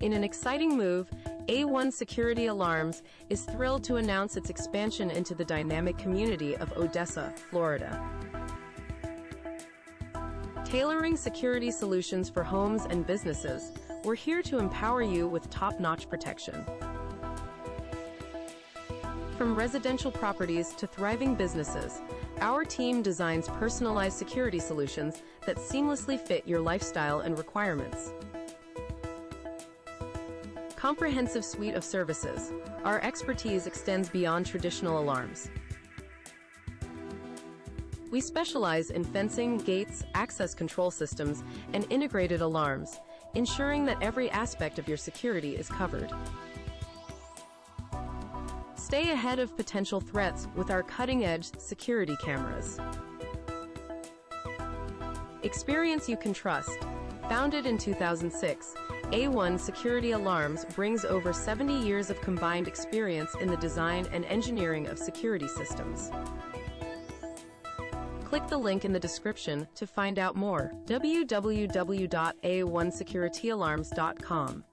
In an exciting move, A1 Security Alarms is thrilled to announce its expansion into the dynamic community of Odessa, Florida. Tailoring security solutions for homes and businesses, we're here to empower you with top-notch protection. From residential properties to thriving businesses, our team designs personalized security solutions that seamlessly fit your lifestyle and requirements. Comprehensive suite of services. Our expertise extends beyond traditional alarms. We specialize in fencing, gates, access control systems, and integrated alarms, ensuring that every aspect of your security is covered. Stay ahead of potential threats with our cutting-edge security cameras. Experience you can trust. Founded in 2006, A1 Security Alarms brings over 70 years of combined experience in the design and engineering of security systems. Click the link in the description to find out more. www.a1securityalarms.com